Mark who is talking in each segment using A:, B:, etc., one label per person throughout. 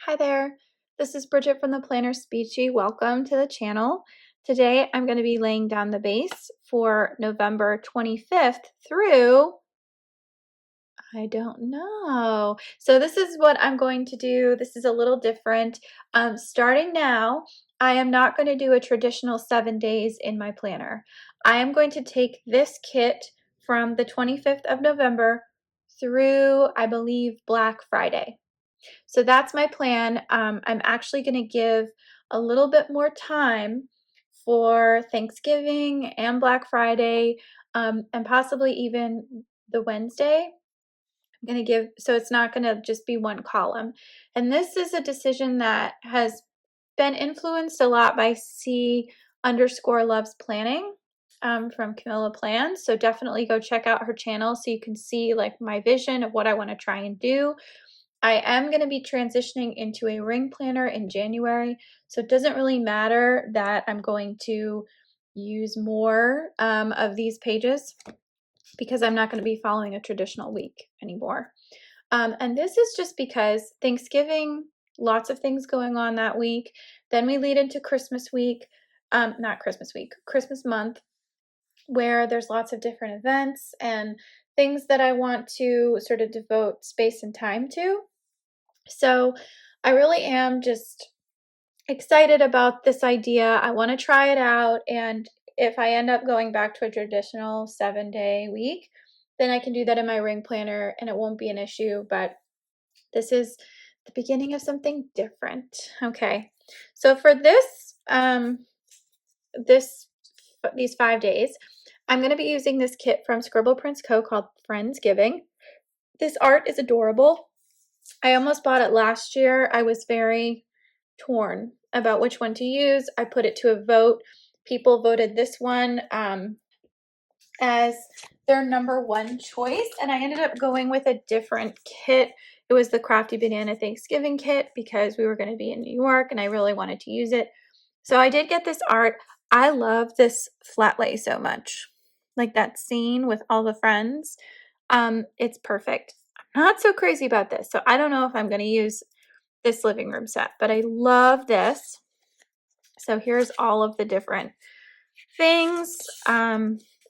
A: Hi there, this is Bridget from the PlannerSpeechie. Welcome to the channel. Today I'm going to be laying down the base for November 25th through, I don't know. So this is what I'm going to do. This is a little different. Starting now, I am not going to do a traditional 7 days in my planner. I am going to take this kit from the 25th of November through, I believe, Black Friday. So that's my plan. I'm actually going to give a little bit more time for Thanksgiving and Black Friday, and possibly even the Wednesday. I'm going to give, so it's not going to just be one column. And this is a decision that has been influenced a lot by C_loves planning. From Camilla Plans. So definitely go check out her channel so you can see like my vision of what I want to try and do. I am going to be transitioning into a ring planner in January, so it doesn't really matter that I'm going to use more of these pages because I'm not going to be following a traditional week anymore. And this is just because Thanksgiving, lots of things going on that week. Then we lead into Christmas week, not Christmas week, Christmas month, where there's lots of different events and things that I want to sort of devote space and time to. So I really am just excited about this idea. I want to try it out, and if I end up going back to a traditional 7-day week, then I can do that in my ring planner and it won't be an issue. But this is the beginning of something different. Okay, so for this these 5 days, I'm going to be using this kit from Scribble Prints Co. called Friendsgiving. This art is adorable. I almost bought it last year. I was very torn about which one to use. I put it to a vote. People voted this one as their #1 choice, and I ended up going with a different kit. It was the Crafty Banana Thanksgiving kit because we were going to be in New York and I really wanted to use it. So I did get this art. I love this flat lay so much. Like that scene with all the friends. It's perfect. I'm not so crazy about this, so I don't know if I'm going to use this living room set, but I love this. So here's all of the different things.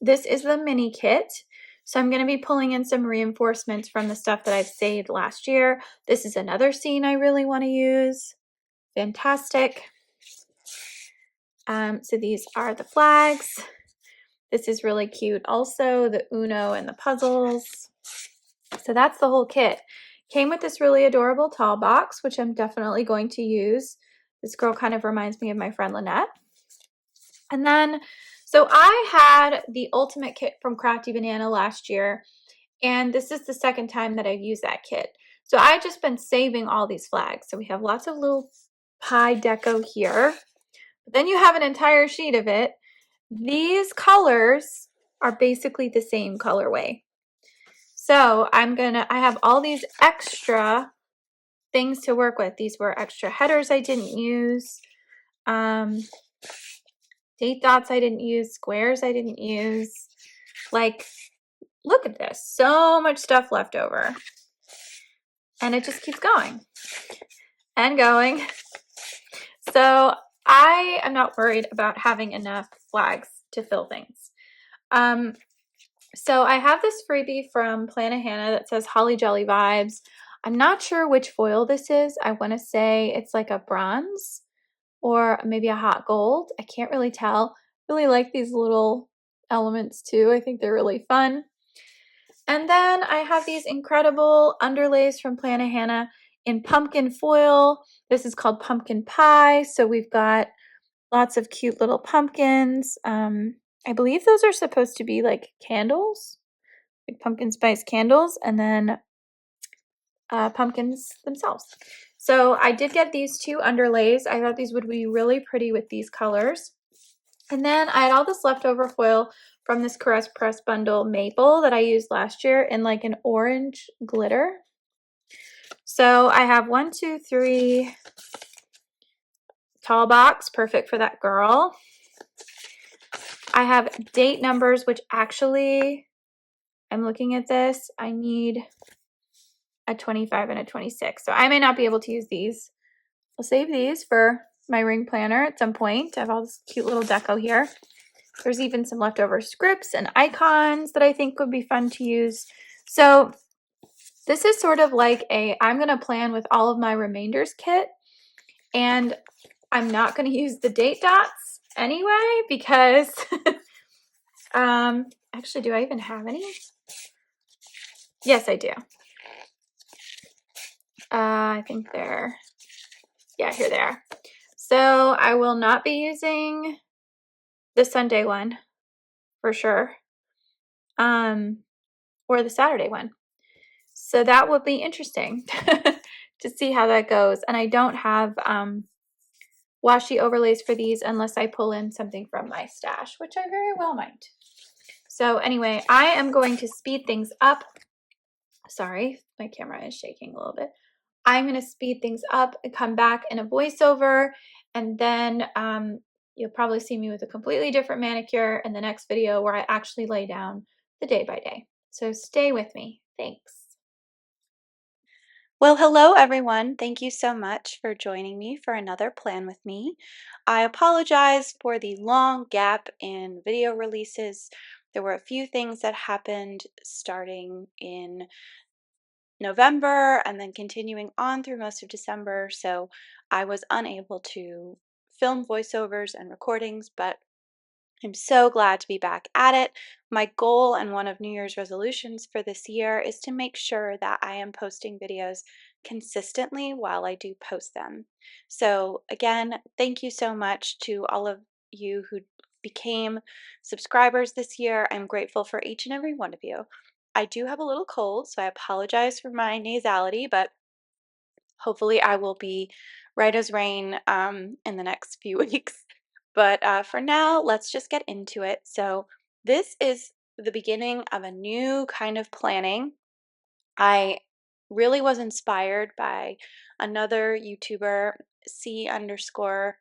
A: This is the mini kit. So I'm going to be pulling in some reinforcements from the stuff that I've saved last year. This is another scene I really want to use. Fantastic. So these are the flags. This is really cute also, the Uno and the puzzles. So that's the whole kit. Came with this really adorable tall box, which I'm definitely going to use. This girl kind of reminds me of my friend Lynette. And then, so I had the ultimate kit from Crafty Banana last year, and this is the second time that I've used that kit. So I've just been saving all these flags. So we have lots of little pie deco here. But then you have an entire sheet of it. These colors are basically the same colorway. So I have all these extra things to work with. These were extra headers I didn't use. Date dots I didn't use. Squares I didn't use. Like, look at this. So much stuff left over. And it just keeps going and going. So I am not worried about having enough flags to fill things. So I have this freebie from Planahannah that says Holly Jolly Vibes. I'm not sure which foil this is. I want to say it's like a bronze or maybe a hot gold. I can't really tell. Really like these little elements too. I think they're really fun. And then I have these incredible underlays from Planahannah in pumpkin foil. This is called Pumpkin Pie. So we've got lots of cute little pumpkins. I believe those are supposed to be like candles, like pumpkin spice candles, and then pumpkins themselves. So I did get these 2 underlays. I thought these would be really pretty with these colors. And then I had all this leftover foil from this Caress Press bundle maple that I used last year in like an orange glitter. So I have 1, 2, 3 tall box, perfect for that girl. I have date numbers, which actually, I'm looking at this, I need a 25 and a 26. So I may not be able to use these. I'll save these for my ring planner at some point. I have all this cute little deco here. There's even some leftover scripts and icons that I think would be fun to use. So this is sort of like I'm going to plan with all of my remainders kit, and I'm not going to use the date dots anyway because actually, do I even have any? Yes, I do. I think yeah, here they are. So I will not be using the Sunday one for sure, or the Saturday one. So that will be interesting to see how that goes. And I don't have washi overlays for these unless I pull in something from my stash, which I very well might. So anyway, I am going to speed things up. Sorry, my camera is shaking a little bit. I'm going to speed things up and come back in a voiceover, and then you'll probably see me with a completely different manicure in the next video where I actually lay down the day by day. So stay with me. Thanks.
B: Well, hello everyone. Thank you so much for joining me for another Plan with Me. I apologize for the long gap in video releases. There were a few things that happened starting in November and then continuing on through most of December, so I was unable to film voiceovers and recordings, but I'm so glad to be back at it. My goal and one of New Year's resolutions for this year is to make sure that I am posting videos consistently while I do post them. So again, thank you so much to all of you who became subscribers this year. I'm grateful for each and every one of you. I do have a little cold, so I apologize for my nasality, but hopefully I will be right as rain in the next few weeks. But for now, let's just get into it. So this is the beginning of a new kind of planning. I really was inspired by another YouTuber, C underscore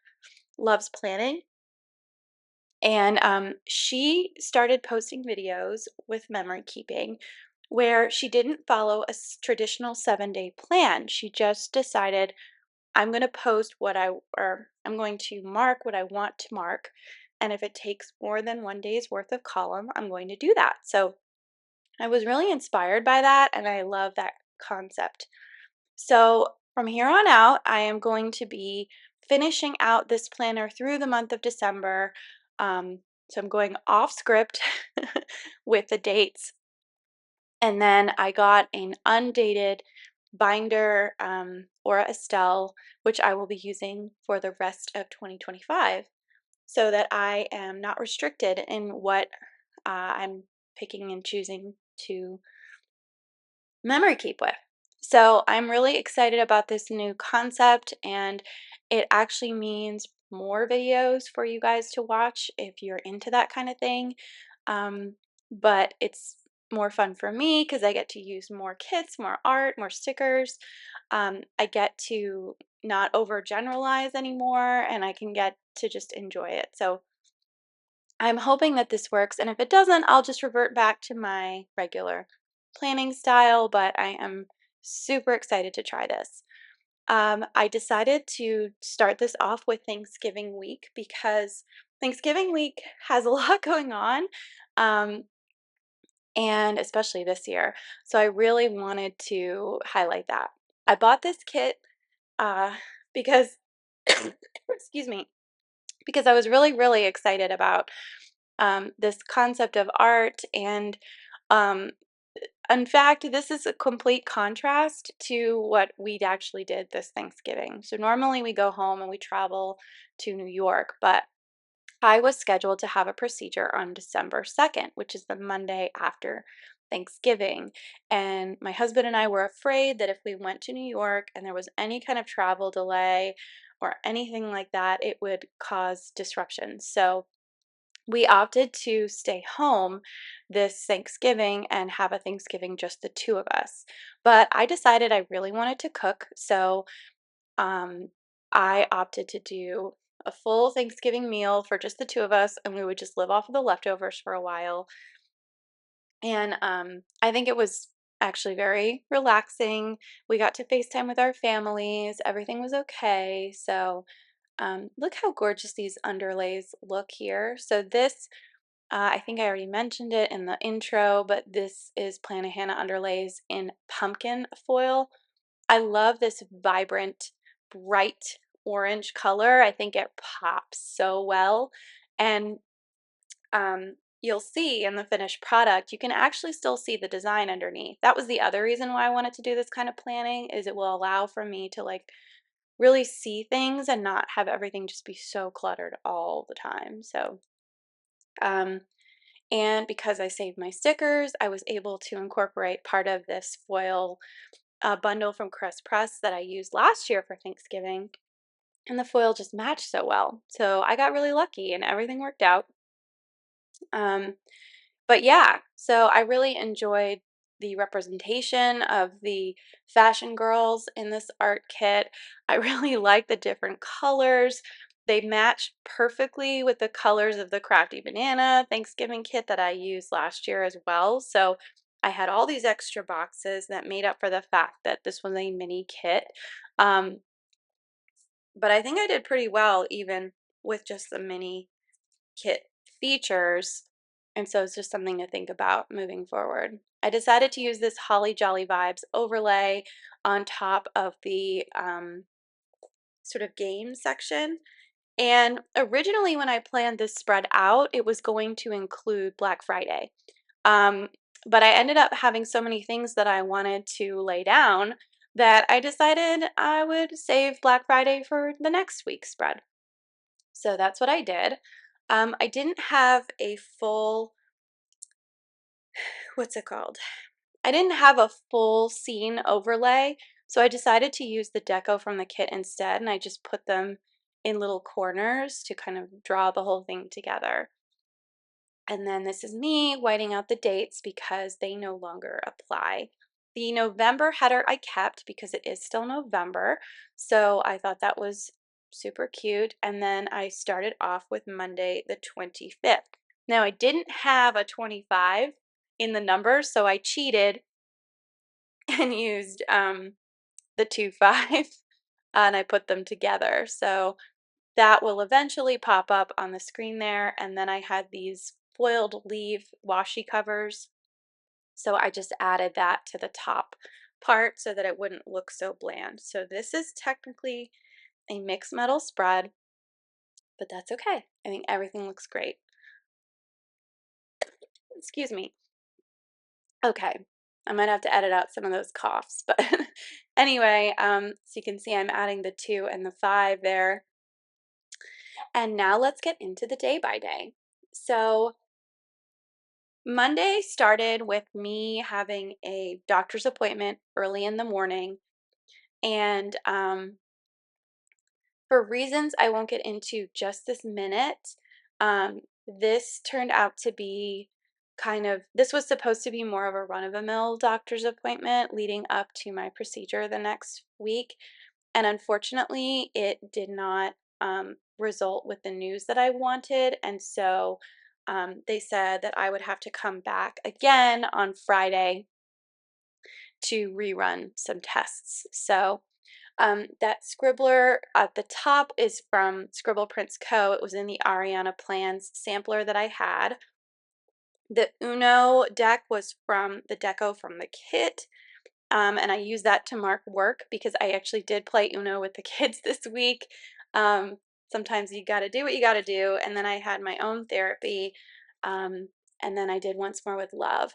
B: loves planning. And she started posting videos with memory keeping where she didn't follow a traditional 7-day plan. She just decided, I'm going to post I'm going to mark what I want to mark. And if it takes more than 1 day's worth of column, I'm going to do that. So I was really inspired by that, and I love that concept. So from here on out, I am going to be finishing out this planner through the month of December. So I'm going off script with the dates. And then I got an undated binder Aura Estelle, which I will be using for the rest of 2025 so that I am not restricted in what I'm picking and choosing to memory keep with. So I'm really excited about this new concept, and it actually means more videos for you guys to watch if you're into that kind of thing. But it's more fun for me because I get to use more kits, more art, more stickers. I get to not overgeneralize anymore, and I can get to just enjoy it. So I'm hoping that this works, and if it doesn't, I'll just revert back to my regular planning style, but I am super excited to try this. I decided to start this off with Thanksgiving week because Thanksgiving week has a lot going on, um, and especially this year. So I really wanted to highlight that. I bought this kit because, excuse me, because I was really, really excited about this concept of art. And um, in fact, this is a complete contrast to what we actually did this Thanksgiving. So normally we go home and we travel to New York, but I was scheduled to have a procedure on December 2nd, which is the Monday after Thanksgiving. And my husband and I were afraid that if we went to New York and there was any kind of travel delay or anything like that, it would cause disruption. So we opted to stay home this Thanksgiving and have a Thanksgiving just the two of us. But I decided I really wanted to cook, so um, I opted to do a full Thanksgiving meal for just the two of us, and we would just live off of the leftovers for a while. And I think it was actually very relaxing. We got to FaceTime with our families. Everything was okay. So look how gorgeous these underlays look here. So this, I think I already mentioned it in the intro, but this is Plannahannah underlays in pumpkin foil. I love this vibrant, bright orange color. I think it pops so well. And you'll see in the finished product, you can actually still see the design underneath. That was the other reason why I wanted to do this kind of planning, is it will allow for me to like really see things and not have everything just be so cluttered all the time. So, um, and because I saved my stickers, I was able to incorporate part of this foil bundle from Crest Press that I used last year for Thanksgiving. And the foil just matched so well. So I got really lucky and everything worked out. Um, But yeah, so I really enjoyed the representation of the fashion girls in this art kit. I really like the different colors. They match perfectly with the colors of the Crafty Banana Thanksgiving kit that I used last year as well. So I had all these extra boxes that made up for the fact that this was a mini kit. Um, but I think I did pretty well even with just the mini kit features. And so it's just something to think about moving forward. I decided to use this Holly Jolly Vibes overlay on top of the sort of game section. And originally, when I planned this spread out, it was going to include Black Friday. Um, but I ended up having so many things that I wanted to lay down that I decided I would save Black Friday for the next week's spread. So that's what I did. I didn't have a full, what's it called? I didn't have a full scene overlay, so I decided to use the deco from the kit instead, and I just put them in little corners to kind of draw the whole thing together. And then this is me whiting out the dates because they no longer apply. The November header I kept because it is still November, so I thought that was super cute. And then I started off with Monday the 25th. Now I didn't have a 25 in the numbers, so I cheated and used the 2 5 and I put them together. So that will eventually pop up on the screen there. And then I had these foiled leaf washi covers. So I just added that to the top part so that it wouldn't look so bland. So this is technically a mixed metal spread, but that's okay. I think everything looks great. Excuse me. Okay. I might have to edit out some of those coughs, but anyway, so you can see I'm adding the 2 and the 5 there. And now let's get into the day by day. So Monday started with me having a doctor's appointment early in the morning. And for reasons I won't get into just this minute, this turned out to be this was supposed to be more of a run-of-the-mill doctor's appointment leading up to my procedure the next week. And unfortunately, it did not result with the news that I wanted. And so they said that I would have to come back again on Friday to rerun some tests. So that scribbler at the top is from Scribble Prints Co. It was in the Ariana Plans sampler that I had. The Uno deck was from the deco from the kit. And I used that to mark work because I actually did play Uno with the kids this week. Um, Sometimes you got to do what you got to do. And then I had my own therapy. And then I did once more with love.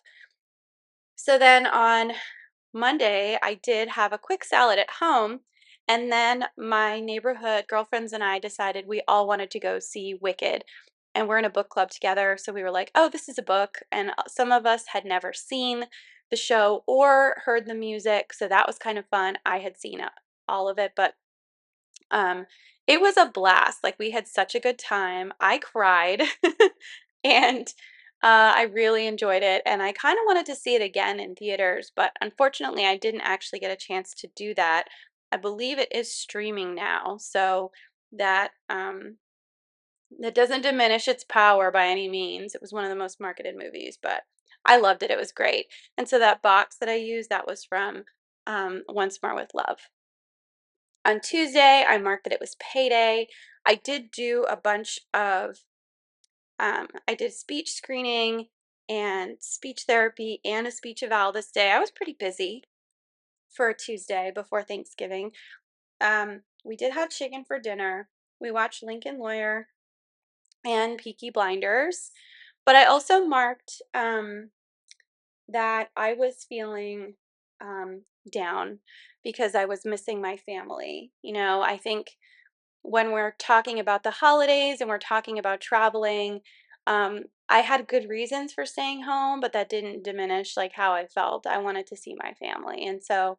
B: So then on Monday, I did have a quick salad at home. And then my neighborhood girlfriends and I decided we all wanted to go see Wicked. And we're in a book club together. So we were like, oh, this is a book. And some of us had never seen the show or heard the music. So that was kind of fun. I had seen all of it, but um, it was a blast. Like we had such a good time. I cried and I really enjoyed it. And I kind of wanted to see it again in theaters, but unfortunately, I didn't actually get a chance to do that. I believe it is streaming now, so that that doesn't diminish its power by any means. It was one of the most marketed movies, but I loved it. It was great. And so that box that I used, that was from Once More with Love. On Tuesday, I marked that it was payday. I did do a bunch of, I did speech screening and speech therapy and a speech eval this day. I was pretty busy for a Tuesday before Thanksgiving. We did have chicken for dinner. We watched Lincoln Lawyer and Peaky Blinders, but I also marked that I was feeling down because I was missing my family. I think when we're talking about the holidays and we're talking about traveling, I had good reasons for staying home, but that didn't diminish like how I felt. I wanted to see my family, and so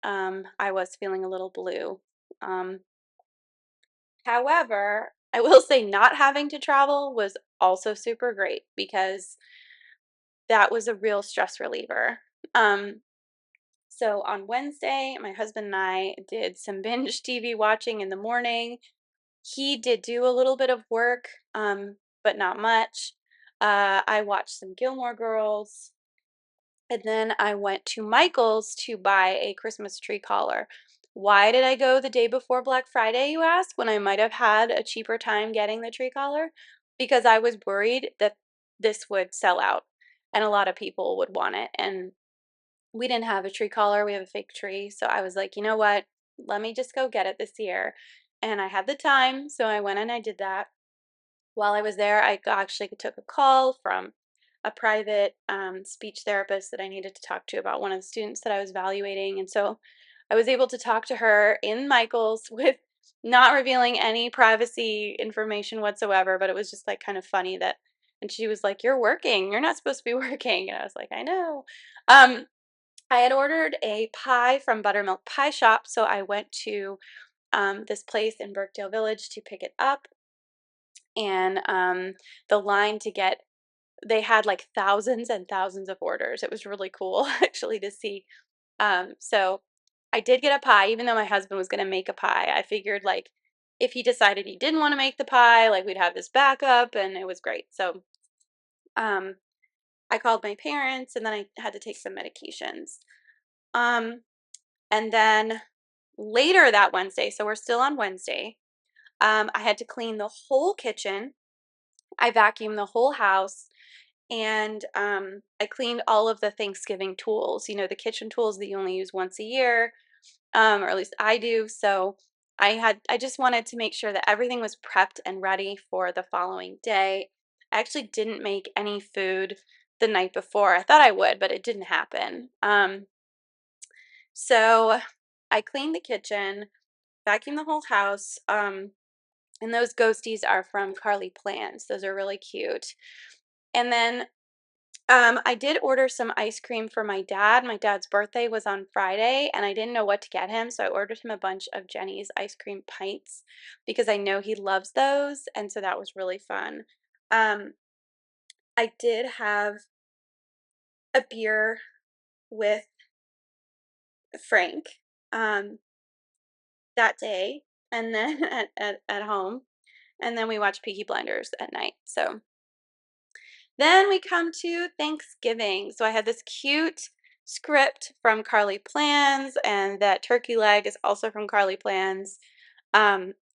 B: I was feeling a little blue. Um, However, I will say not having to travel was also super great because that was a real stress reliever. Um, so on Wednesday, my husband and I did some binge TV watching in the morning. He did do a little bit of work, but not much. I watched some Gilmore Girls, and then I went to Michael's to buy a Christmas tree collar. Why did I go the day before Black Friday, you ask, when I might have had a cheaper time getting the tree collar? Because I was worried that this would sell out and a lot of people would want it. And we didn't have a tree collar, we have a fake tree. So I was like, you know what? Let me just go get it this year. And I had the time, so I went and I did that. While I was there, I actually took a call from a private speech therapist that I needed to talk to about one of the students that I was evaluating. And so I was able to talk to her in Michael's with not revealing any privacy information whatsoever, but it was just like kind of funny that, and she was like, "You're working, you're not supposed to be working." And I was like, "I know." Um, I had ordered a pie from Buttermilk Pie Shop, so I went to this place in Birkdale Village to pick it up. And the line to get, they had like thousands and thousands of orders. It was really cool actually to see. So I did get a pie, even though my husband was going to make a pie. I figured like if he decided he didn't want to make the pie, like we'd have this backup, and it was great. So um, I called my parents, and then I had to take some medications. Um, and then later that Wednesday, so we're still on Wednesday, I had to clean the whole kitchen. I vacuumed the whole house, and I cleaned all of the Thanksgiving tools, the kitchen tools that you only use once a year, or at least I do. So I just wanted to make sure that everything was prepped and ready for the following day. I actually didn't make any food the night before. I thought I would, but it didn't happen. So I cleaned the kitchen, vacuumed the whole house. And those ghosties are from Carly Plans. Those are really cute. And then I did order some ice cream for my dad. My dad's birthday was on Friday, and I didn't know what to get him, so I ordered him a bunch of Jenny's ice cream pints because I know he loves those, and so that was really fun. Um, I did have a beer with Frank that day, and then at home, and then we watched Peaky Blinders at night. So then we come to Thanksgiving. So I had this cute script from Carly Plans, and that turkey leg is also from Carly Plans.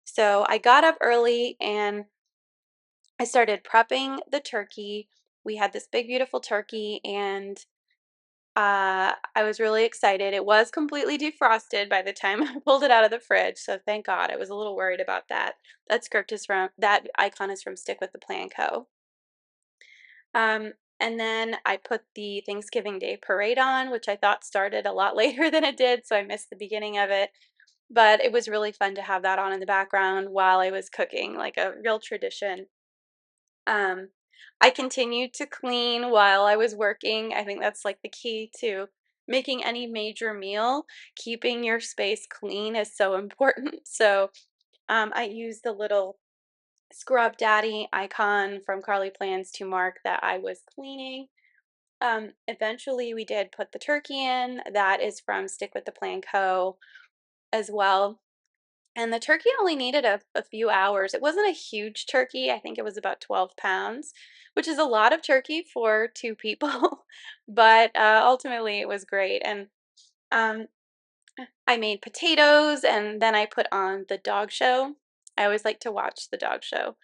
B: So I got up early and I started prepping the turkey. We had this big, beautiful turkey, and I was really excited. It was completely defrosted by the time I pulled it out of the fridge, so thank God. I was a little worried about that. That icon is from Stick with the Plan Co. And then I put the Thanksgiving Day parade on, which I thought started a lot later than it did, so I missed the beginning of it. But it was really fun to have that on in the background while I was cooking, like a real tradition. Um, I continued to clean while I was working. I think that's like the key to making any major meal. Keeping your space clean is so important. So I used the little Scrub Daddy icon from Carly Plans to mark that I was cleaning. Eventually we did put the turkey in. That is from Stick with the Plan Co. as well. And the turkey only needed a few hours. It wasn't a huge turkey. I think it was about 12 pounds, which is a lot of turkey for two people. But ultimately, it was great. And um, I made potatoes and then I put on the dog show. I always like to watch the dog show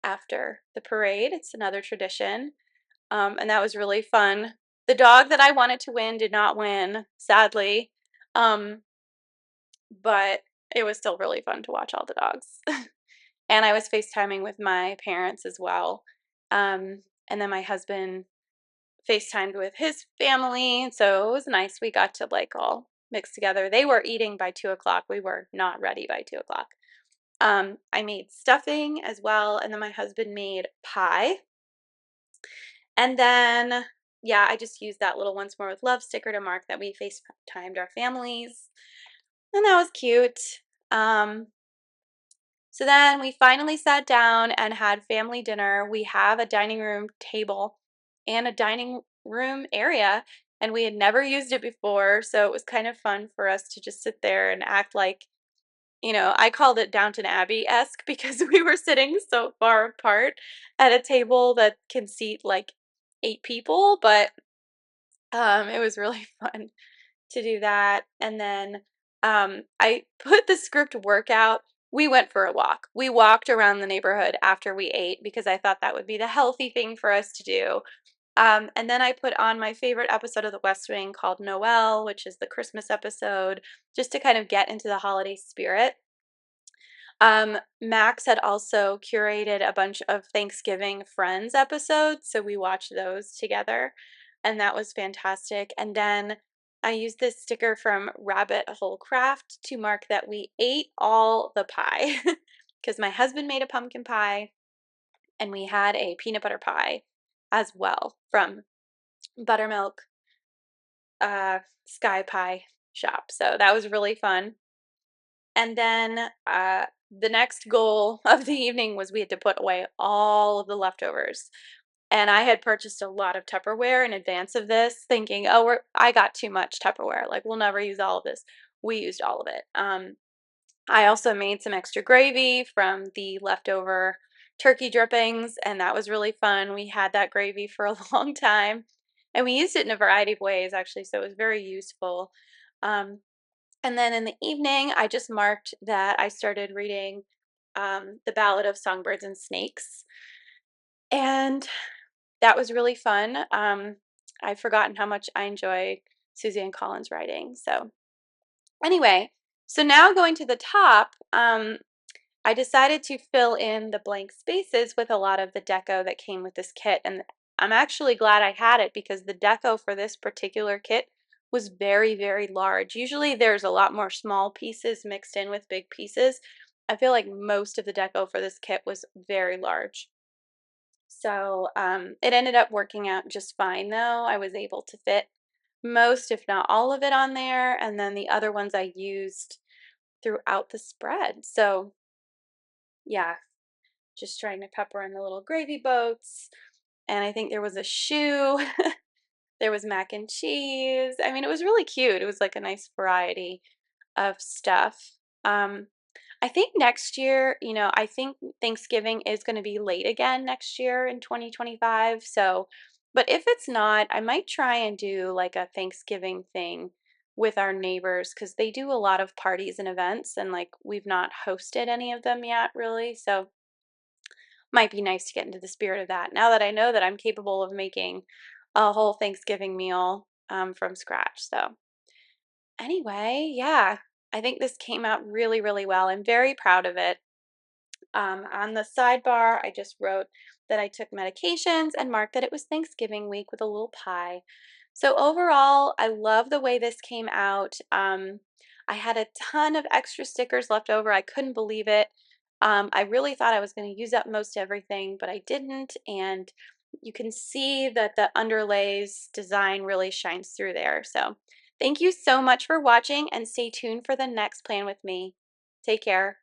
B: after the parade. It's another tradition. And that was really fun. The dog that I wanted to win did not win, sadly. Um, but it was still really fun to watch all the dogs. And I was FaceTiming with my parents as well. And then my husband FaceTimed with his family. So it was nice. We got to like all mix together. They were eating by 2 o'clock. We were not ready by 2 o'clock. I made stuffing as well. And then my husband made pie. And then, yeah, I just used that little Once More with Love sticker to mark that we FaceTimed our families. And that was cute. Um, So then we finally sat down and had family dinner. We have a dining room table and a dining room area, and we had never used it before. So it was kind of fun for us to just sit there and act like, I called it Downton Abbey-esque because we were sitting so far apart at a table that can seat like 8 people, but it was really fun to do that. And then I put the script workout. We went for a walk. We walked around the neighborhood after we ate because I thought that would be the healthy thing for us to do. And then I put on my favorite episode of The West Wing called Noel, which is the Christmas episode, just to kind of get into the holiday spirit. Max had also curated a bunch of Thanksgiving Friends episodes, so we watched those together, and that was fantastic. And then I used this sticker from Rabbit Hole Craft to mark that we ate all the pie because my husband made a pumpkin pie and we had a peanut butter pie as well from Buttermilk Sky Pie shop. So that was really fun. And then the next goal of the evening was we had to put away all of the leftovers. And I had purchased a lot of Tupperware in advance of this, thinking, oh, I got too much Tupperware. Like, we'll never use all of this. We used all of it. I also made some extra gravy from the leftover turkey drippings, and that was really fun. We had that gravy for a long time, and we used it in a variety of ways, actually, so it was very useful. Um, and then in the evening, I just marked that I started reading The Ballad of Songbirds and Snakes. And that was really fun. I've forgotten how much I enjoy Suzanne Collins' writing. So, anyway, so now going to the top, I decided to fill in the blank spaces with a lot of the deco that came with this kit. And I'm actually glad I had it because the deco for this particular kit was very, very large. Usually there's a lot more small pieces mixed in with big pieces. I feel like most of the deco for this kit was very large. So it ended up working out just fine though. I was able to fit most, if not all of it on there. And then the other ones I used throughout the spread. So yeah, just trying to pepper in the little gravy boats. And I think there was a shoe. There was mac and cheese. I mean, it was really cute. It was like a nice variety of stuff. Um, I think next year, I think Thanksgiving is going to be late again next year in 2025. So, but if it's not, I might try and do like a Thanksgiving thing with our neighbors because they do a lot of parties and events, and like we've not hosted any of them yet, really. So, might be nice to get into the spirit of that now that I know that I'm capable of making a whole Thanksgiving meal from scratch. So, anyway, yeah, I think this came out really, really well. I'm very proud of it. On the sidebar, I just wrote that I took medications and marked that it was Thanksgiving week with a little pie. So overall, I love the way this came out. I had a ton of extra stickers left over. I couldn't believe it. I really thought I was going to use up most everything, but I didn't. And you can see that the underlays design really shines through there. So thank you so much for watching and stay tuned for the next plan with me. Take care.